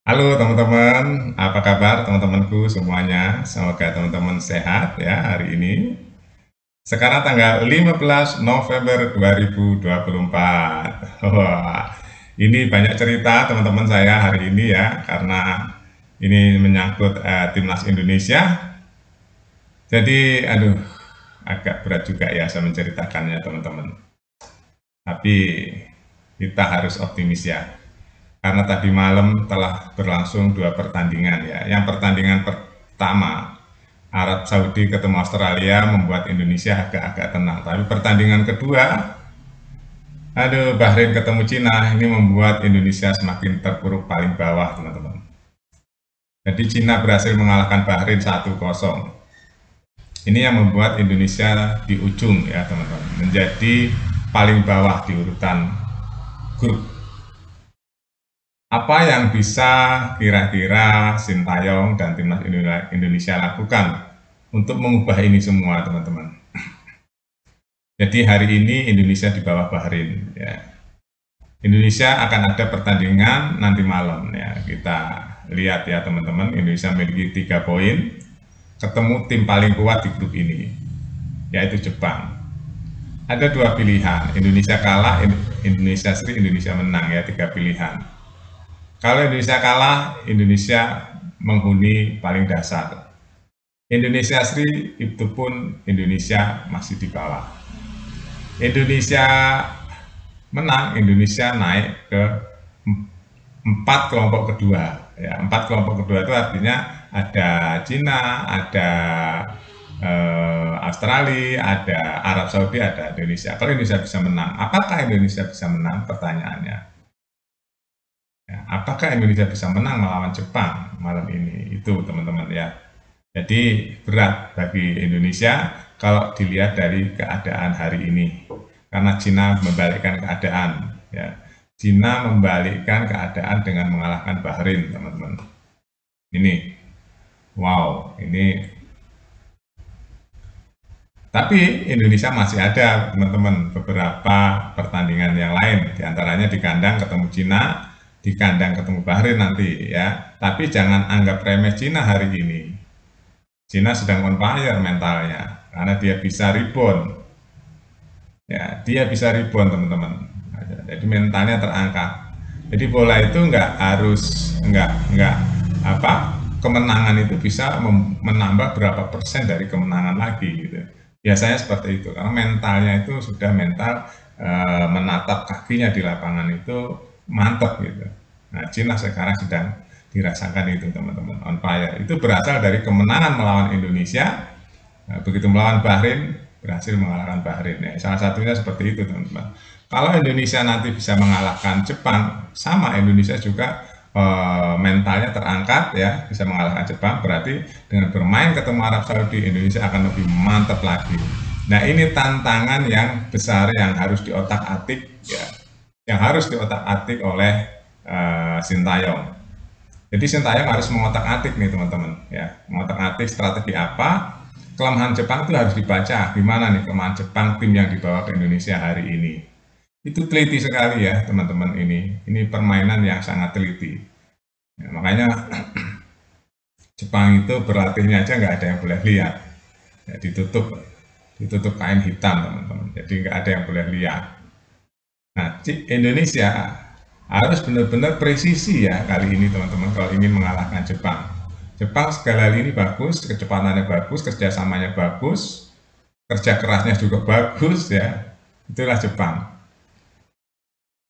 Halo teman-teman, apa kabar teman-temanku semuanya? Semoga teman-teman sehat ya hari ini. Sekarang tanggal 15 November 2024. Wah, ini banyak cerita teman-teman saya hari ini ya, karena ini menyangkut timnas Indonesia. Jadi, aduh, agak berat juga ya saya menceritakannya teman-teman. Tapi kita harus optimis ya. Karena tadi malam telah berlangsung dua pertandingan ya. Yang pertandingan pertama Arab Saudi ketemu Australia membuat Indonesia agak-agak tenang. Tapi pertandingan kedua, aduh Bahrain ketemu Cina ini membuat Indonesia semakin terpuruk paling bawah teman-teman. Jadi Cina berhasil mengalahkan Bahrain 1-0. Ini yang membuat Indonesia di ujung ya teman-teman, menjadi paling bawah di urutan grup. Apa yang bisa kira-kira Sintayong dan timnas Indonesia lakukan untuk mengubah ini semua, teman-teman? Jadi hari ini Indonesia di bawah Bahrain. Ya. Indonesia akan ada pertandingan nanti malam. Ya. Kita lihat ya teman-teman, Indonesia memiliki 3 poin, ketemu tim paling kuat di grup ini, yaitu Jepang. Ada dua pilihan, Indonesia kalah, Indonesia seri, Indonesia menang ya, tiga pilihan. Kalau Indonesia kalah, Indonesia menghuni paling dasar. Indonesia Sri itu pun Indonesia masih di bawah. Indonesia menang, Indonesia naik ke empat kelompok kedua. Ya, empat kelompok kedua itu artinya ada Cina, ada Australia, ada Arab Saudi, ada Indonesia. Kalau Indonesia bisa menang, apakah Indonesia bisa menang? Pertanyaannya. Ya, apakah Indonesia bisa menang melawan Jepang malam ini? Itu teman-teman ya. Jadi berat bagi Indonesia kalau dilihat dari keadaan hari ini. Karena Cina membalikkan keadaan. Ya. Cina membalikkan keadaan dengan mengalahkan Bahrain, teman-teman. Ini, wow, ini. Tapi Indonesia masih ada, teman-teman, beberapa pertandingan yang lain. Di antaranya di kandang ketemu Cina, di kandang ketemu Bahrain nanti ya. Tapi jangan anggap remeh Cina hari ini. Cina sedang on fire mentalnya karena dia bisa rebound. Ya, dia bisa rebound teman-teman. Jadi mentalnya terangkat. Jadi bola itu nggak apa kemenangan itu bisa menambah berapa persen dari kemenangan lagi gitu. Biasanya seperti itu karena mentalnya itu sudah mental menatap kakinya di lapangan itu mantap gitu. Nah, Cina sekarang sedang dirasakan itu teman-teman on fire. Itu berasal dari kemenangan melawan Indonesia. Nah, begitu melawan Bahrain berhasil mengalahkan Bahrain. Ya, salah satunya seperti itu teman-teman. Kalau Indonesia nanti bisa mengalahkan Jepang, sama Indonesia juga mentalnya terangkat ya, bisa mengalahkan Jepang. Berarti dengan bermain ketemu Arab Saudi, Indonesia akan lebih mantap lagi. Nah ini tantangan yang besar yang harus diotak-atik ya, yang harus diotak-atik oleh Sintayong. Jadi Sintayong harus mengotak-atik nih teman-teman ya, mengotak-atik strategi apa. Kelemahan Jepang itu harus dibaca, gimana nih kelemahan Jepang tim yang dibawa ke Indonesia hari ini. Itu teliti sekali ya teman-teman ini permainan yang sangat teliti. Ya, makanya Jepang itu berlatihnya aja nggak ada yang boleh lihat. Ya, ditutup kain hitam teman-teman. Jadi nggak ada yang boleh lihat. Nah, Indonesia harus benar-benar presisi ya kali ini teman-teman kalau ingin mengalahkan Jepang. Jepang segala hal ini bagus, kecepatannya bagus, kerjasamanya bagus, kerja kerasnya juga bagus ya. Itulah Jepang.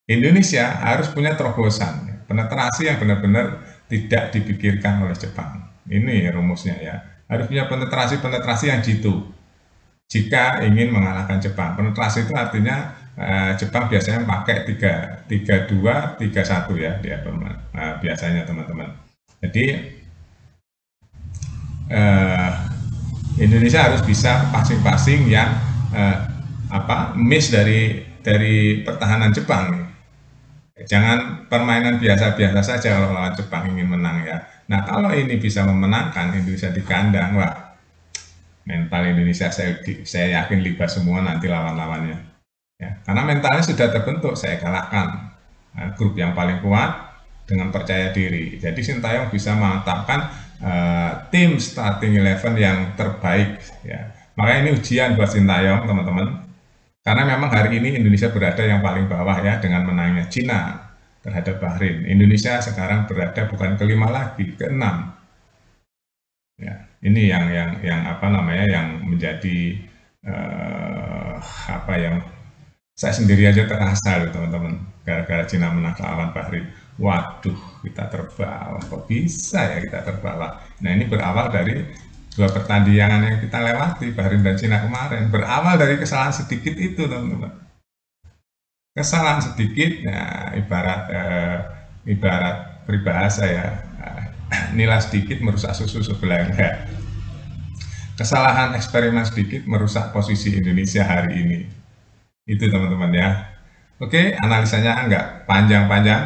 Indonesia harus punya terobosan, penetrasi yang benar-benar tidak dipikirkan oleh Jepang. Ini rumusnya ya. Harus punya penetrasi yang jitu. Jika ingin mengalahkan Jepang, penetrasi itu artinya Jepang biasanya pakai 3-2-3-1 ya dia biasanya teman-teman. Jadi Indonesia harus bisa passing-passing yang miss dari pertahanan Jepang nih. Jangan permainan biasa-biasa saja kalau lawan Jepang ingin menang ya. Nah kalau ini bisa memenangkan Indonesia di kandang, wah mental Indonesia saya yakin libas semua nanti lawan-lawannya. Ya, karena mentalnya sudah terbentuk, saya kalahkan grup yang paling kuat, dengan percaya diri. Jadi Sintayong bisa menetapkan tim starting 11 yang terbaik ya. Makanya ini ujian buat Sintayong teman-teman. Karena memang hari ini Indonesia berada yang paling bawah ya dengan menangnya Cina terhadap Bahrain. Indonesia sekarang berada bukan kelima lagi, keenam. Ya, ini yang apa namanya yang menjadi apa yang saya sendiri aja terasa loh teman-teman, gara-gara Cina menang lawan Bahrain. Waduh, kita terbawa. Kok bisa ya kita terbawa? Nah ini berawal dari dua pertandingan yang kita lewati, Bahrain dan Cina kemarin. Berawal dari kesalahan sedikit itu teman-teman. Kesalahan sedikit, ya ibarat peribahasa ya, nila sedikit merusak susu sebelah enggak. Kesalahan eksperimen sedikit merusak posisi Indonesia hari ini. Itu teman-teman ya. Oke, analisanya enggak panjang-panjang,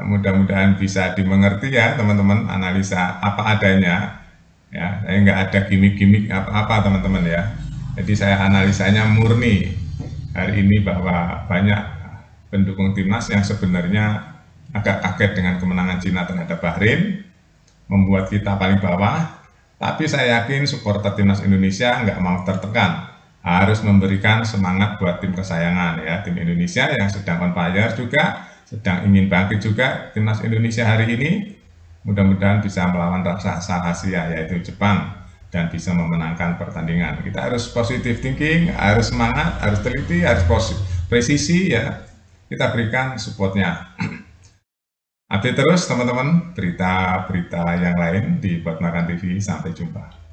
mudah-mudahan bisa dimengerti ya teman-teman, analisa apa adanya. Ya, saya enggak ada gimmick-gimmick apa-apa teman-teman ya. Jadi saya analisanya murni hari ini bahwa banyak pendukung timnas yang sebenarnya agak kaget dengan kemenangan Cina terhadap Bahrain, membuat kita paling bawah. Tapi saya yakin supporter timnas Indonesia nggak mau tertekan, harus memberikan semangat buat tim kesayangan ya, tim Indonesia yang sedang on fire juga, sedang ingin bangkit juga. Timnas Indonesia hari ini mudah-mudahan bisa melawan raksasa Asia yaitu Jepang dan bisa memenangkan pertandingan. Kita harus positive thinking, harus semangat, harus teliti, harus presisi ya. Kita berikan supportnya. Update terus teman-teman berita-berita yang lain di Buat Makan TV. Sampai jumpa.